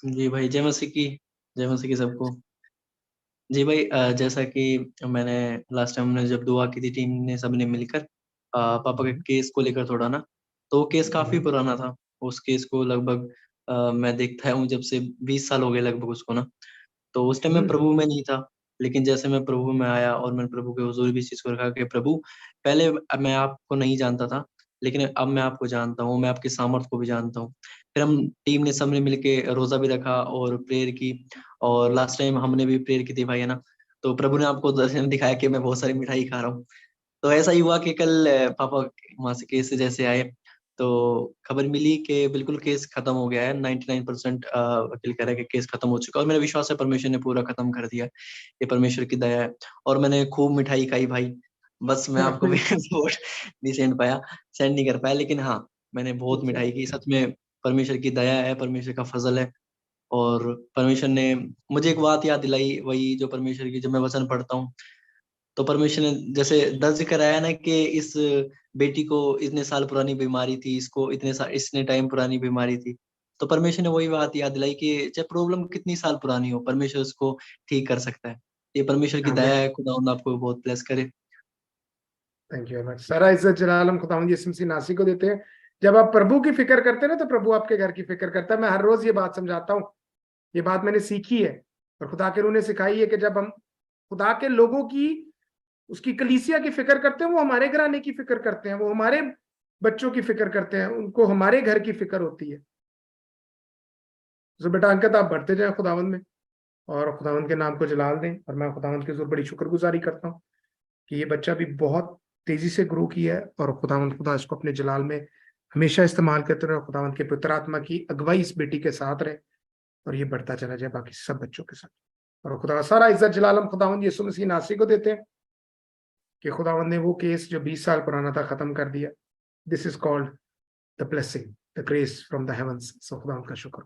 जी भाई, जय मसीह की। जय मसीह की सबको। जी भाई, जैसा कि मैंने लास्ट टाइम हमने जब दुआ की थी टीम ने सबने मिलकर पापा के केस को लेकर थोड़ा ना, तो वो केस काफी पुराना था। उस केस को लगभग मैं देखता हूँ जब से 20 साल हो गए लगभग उसको ना। तो उस टाइम मैं प्रभु में नहीं था, लेकिन जैसे मैं प्रभु में आया और मैंने प्रभु के हुजूर भी इस चीज को रखा कि प्रभु, पहले मैं आपको नहीं जानता था, लेकिन अब मैं आपको जानता हूँ, मैं आपकी सामर्थ को भी जानता हूँ। फिर हम टीम ने सबने मिलके रोजा भी रखा और प्रेयर की, और लास्ट टाइम हमने भी प्रेयर की थी भाई, है ना। तो प्रभु ने आपको दर्शन दिखाया कि मैं बहुत सारी मिठाई खा रहा हूँ। तो ऐसा ही हुआ कि कल पापा वहां से केस से जैसे आए, तो खबर मिली कि बिल्कुल केस खत्म हो गया है। 99% वकील कह रहा है कि केस खत्म हो चुका है, और मेरा विश्वास है परमेश्वर ने पूरा खत्म कर दिया। ये परमेश्वर की दया है। और मैंने खूब मिठाई खाई भाई। बस मैं आपको भी वोट नहीं सेंड नहीं कर पाया, लेकिन हाँ, मैंने बहुत अच्छा। मिठाई की। सच में परमेश्वर की दया है, परमेश्वर का फजल है। और परमेश्वर ने मुझे एक बात याद दिलाई, वही जो परमेश्वर की, जब मैं वचन पढ़ता हूँ तो परमेश्वर ने जैसे दर्ज कराया ना कि इस बेटी को इतने साल पुरानी बीमारी थी, इसको इतने टाइम पुरानी बीमारी थी। तो परमेश्वर ने वही बात याद दिलाई कि चाहे प्रॉब्लम कितनी साल पुरानी हो, परमेश्वर उसको ठीक कर सकता है। ये परमेश्वर की दया आमीन। है। खुदा उन आपको बहुत ब्लेस करे। Thank you very much. सारा इज्जत जलाल हम खुदावंद यीशु मसीह नासी को देते हैं। जब आप प्रभु की फिक्र करते हैं ना, तो प्रभु आपके घर की फिक्र करता है। मैं हर रोज ये बात समझाता हूँ, ये बात मैंने सीखी है और खुदा के रूह ने सिखाई है कि जब हम खुदा के लोगों की, उसकी कलीसिया की फिक्र करते हैं, वो हमारे घराने की फिक्र करते हैं, वो हमारे बच्चों की फिक्र करते हैं, उनको हमारे घर की फिक्र होती है। तो बेटा अंकित, आप बढ़ते जाए खुदावंद में और खुदावंद के नाम को जलाल दें। और मैं खुदावंद की जोर बड़ी शुक्रगुजारी करता हूँ कि ये बच्चा भी बहुत तेजी से ग्रो किया है, और खुदा इसको अपने जलाल में हमेशा इस्तेमाल करते रहे। खुदावंद के पवित्र आत्मा की अगुवाई इस बेटी के साथ रहे और ये बढ़ता चला जाए बाकी सब बच्चों के साथ। और खुदा सारा इज्जत जलाल हम खुदावंद यीशु मसीह नासी को देते हैं कि खुदावंद ने वो केस जो 20 साल पुराना था खत्म कर दिया। This is called the blessing, the grace from the heavens. So खुदावंद का शुक्र।